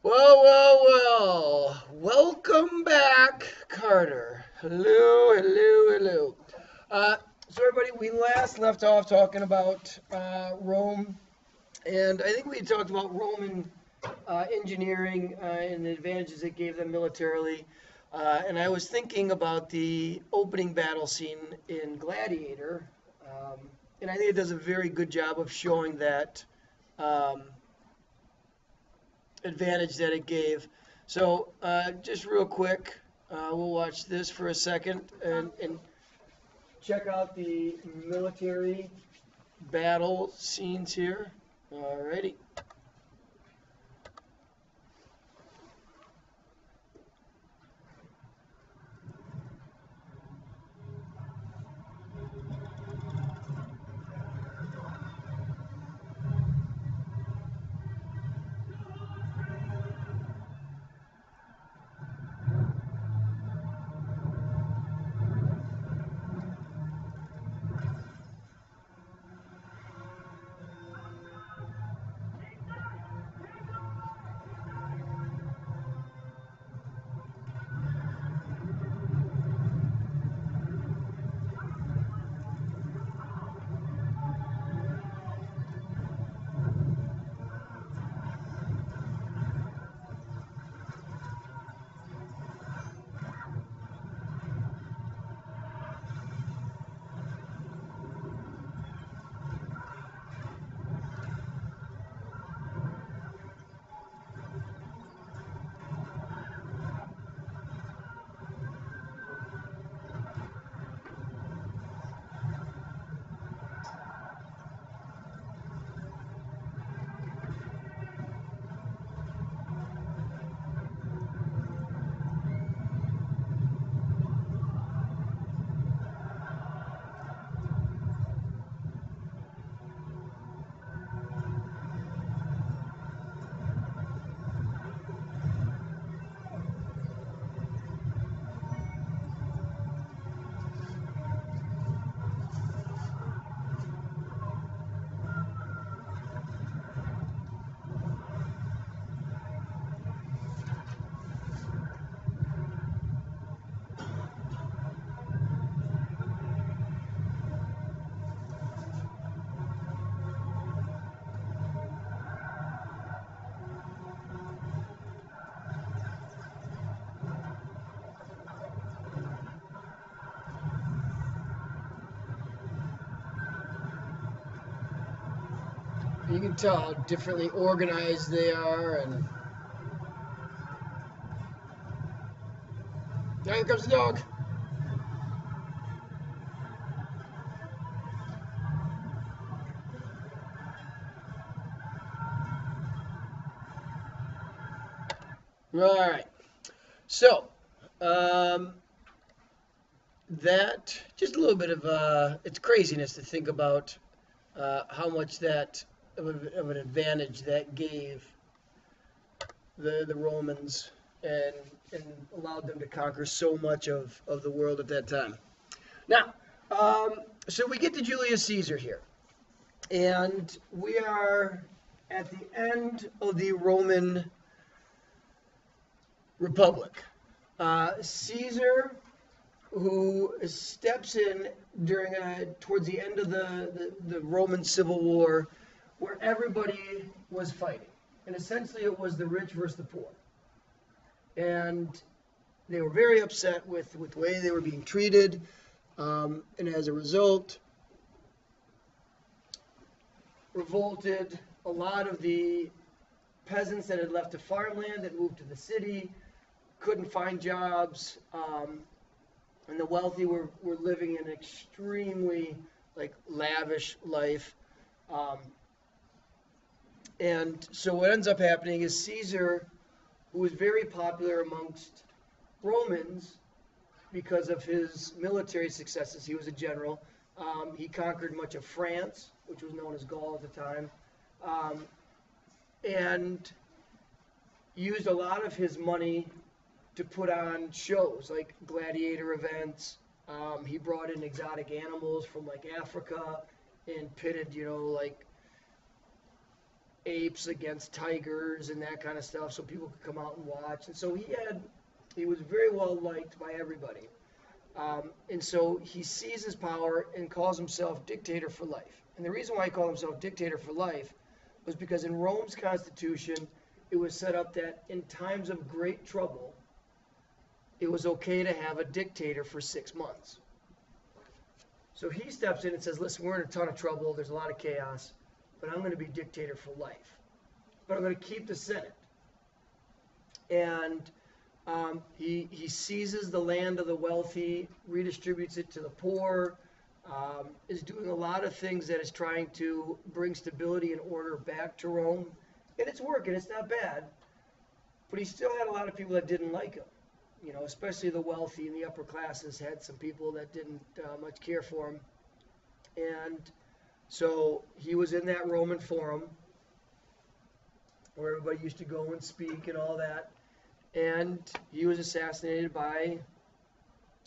Well, well, well. Welcome back, Carter. Hello, hello, hello. Uh, so, everybody, we last left off talking about Rome, and I think we talked about Roman engineering and the advantages it gave them militarily. And I was thinking about the opening battle scene in Gladiator, um, and I think it does a very good job of showing that. Um, Advantage that it gave. So, just real quick, we'll watch this for a second and check out the military battle scenes here. Alrighty. You can tell how differently organized they are, and here comes the dog. All right. So, um, that just a little bit of it's craziness to think about how much that of an advantage that gave the Romans and and allowed them to conquer so much of the world at that time. Now, um, so we get to Julius Caesar here, and we are at the end of the Roman Republic. Caesar, who steps in during towards the end of the Roman Civil War, where everybody was fighting, and essentially it was the rich versus the poor, and they were very upset with the way they were being treated, and as a result, revolted. A lot of the peasants that had left the farmland that moved to the city couldn't find jobs, and the wealthy were living an extremely like lavish life. Um, and so what ends up happening is Caesar, who was very popular amongst Romans because of his military successes, he was a general. He conquered much of France, which was known as Gaul at the time, um, and used a lot of his money to put on shows like gladiator events. He brought in exotic animals from like Africa and pitted, like apes against tigers and that kind of stuff, so people could come out and watch. And so he was very well liked by everybody. And so he seizes power and calls himself dictator for life. And the reason why he called himself dictator for life was because in Rome's constitution, it was set up that in times of great trouble, it was okay to have a dictator for 6 months. So he steps in and says, listen, we're in a ton of trouble. There's a lot of chaos, but I'm going to be dictator for life. But I'm going to keep the Senate. And he seizes the land of the wealthy, redistributes it to the poor, is doing a lot of things that is trying to bring stability and order back to Rome. And it's working. It's not bad. But he still had a lot of people that didn't like him. You know, especially the wealthy and the upper classes had some people that didn't much care for him. And so he was in that Roman Forum where everybody used to go and speak and all that. And he was assassinated by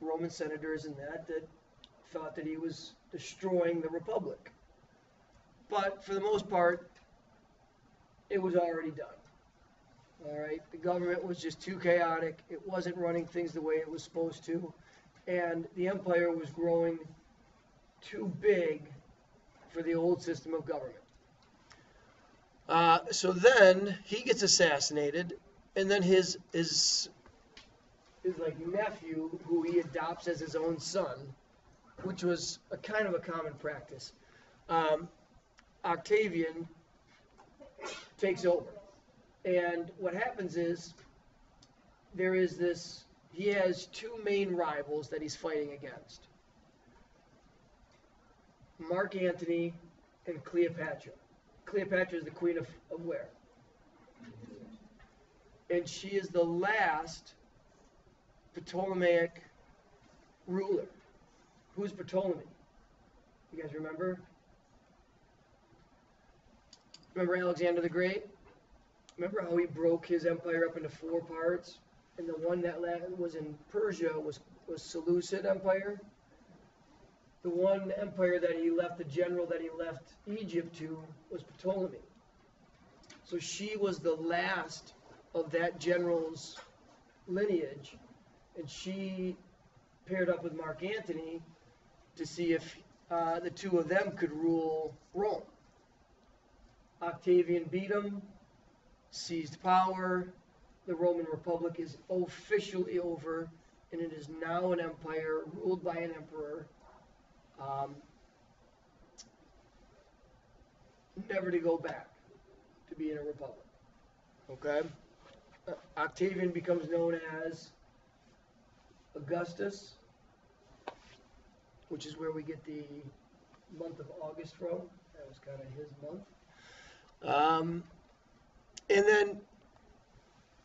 Roman senators and that thought that he was destroying the Republic. But for the most part, it was already done. All right, the government was just too chaotic. It wasn't running things the way it was supposed to. And the empire was growing too big for the old system of government. So then he gets assassinated, and then his like nephew, who he adopts as his own son, which was a kind of a common practice, Octavian takes over. And what happens is he has two main rivals that he's fighting against. Mark Antony and Cleopatra. Cleopatra is the queen of where? And she is the last Ptolemaic ruler. Who's Ptolemy? You guys remember? Remember Alexander the Great? Remember how he broke his empire up into 4 parts? And the one that was in Persia was Seleucid Empire. The one empire that he left, the general that he left Egypt to, was Ptolemy. So she was the last of that general's lineage. And she paired up with Mark Antony to see if the two of them could rule Rome. Octavian beat him, seized power. The Roman Republic is officially over, and it is now an empire ruled by an emperor. Never to go back to being a republic. Okay? Octavian becomes known as Augustus, which is where we get the month of August from. That was kind of his month. And then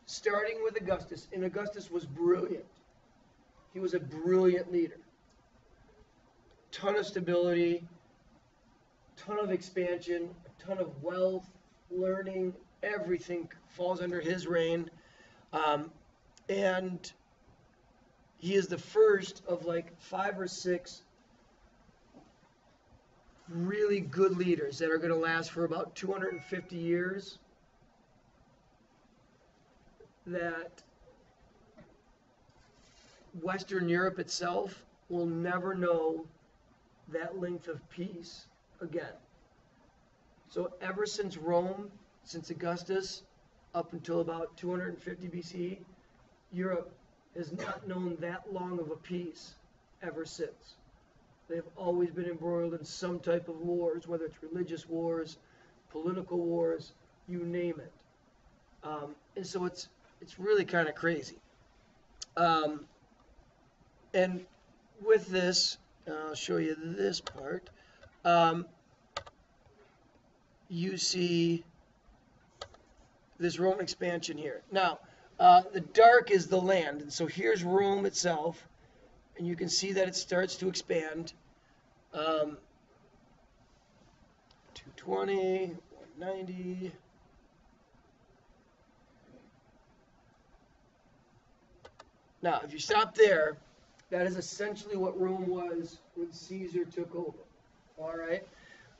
starting with Augustus, and Augustus was brilliant. He was a brilliant leader. Ton of stability, ton of expansion, a ton of wealth, learning, everything falls under his reign. And he is the first of like 5 or 6 really good leaders that are going to last for about 250 years. That Western Europe itself will never know that length of peace again. So ever since Rome, since Augustus, up until about 250 BCE, Europe has not known that long of a peace ever since. They've always been embroiled in some type of wars, whether it's religious wars, political wars, you name it. And so it's really kind of crazy. And with this, I'll show you this part. You see this Roman expansion here. Now, the dark is the land. And so here's Rome itself. And you can see that it starts to expand. 220, 190. Now, if you stop there, that is essentially what Rome was when Caesar took over. All right?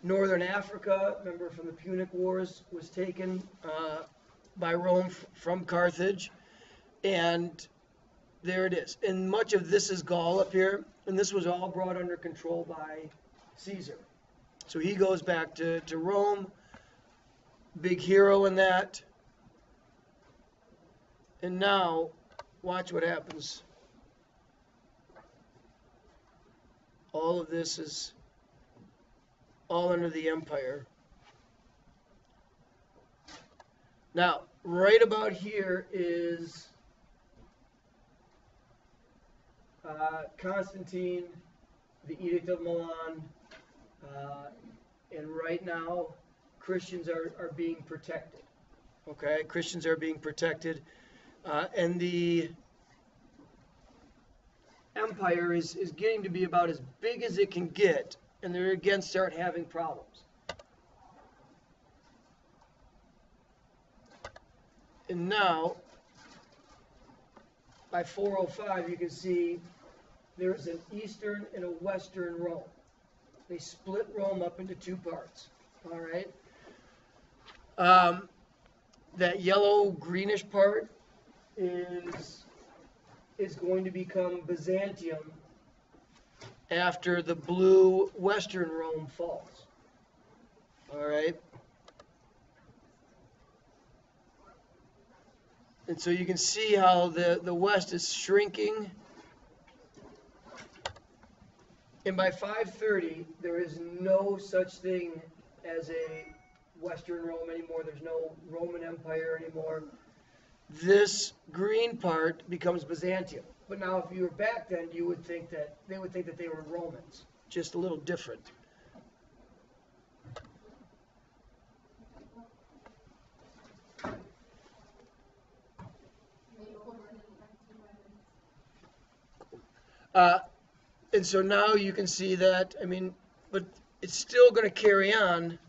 Northern Africa, remember from the Punic Wars, was taken by Rome from Carthage. And there it is. And much of this is Gaul up here. And this was all brought under control by Caesar. So he goes back to Rome, big hero in that. And now, watch what happens. All of this is all under the empire. Now, right about here is Constantine, the Edict of Milan, and right now Christians are being protected. Okay, Christians are being protected, and the empire is getting to be about as big as it can get, and they're again start having problems. And now, by 405, you can see there's an eastern and a western Rome. They split Rome up into two parts. All right. That yellow-greenish part is going to become Byzantium after the blue western Rome falls. All right. And so you can see how the west is shrinking. And by 530, there is no such thing as a Western Rome anymore. There's no Roman Empire anymore. This green part becomes Byzantium. But now if you were back then, you would think that they would think that they were Romans. Just a little different. And so now you can see that, I mean, but it's still going to carry on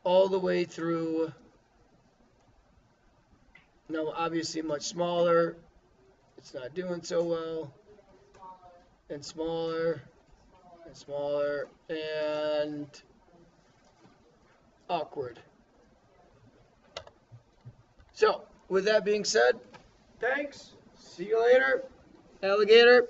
all the way through. Now, obviously much smaller. It's not doing so well. And smaller. And smaller. And awkward. So, with that being said, thanks. See you later, alligator.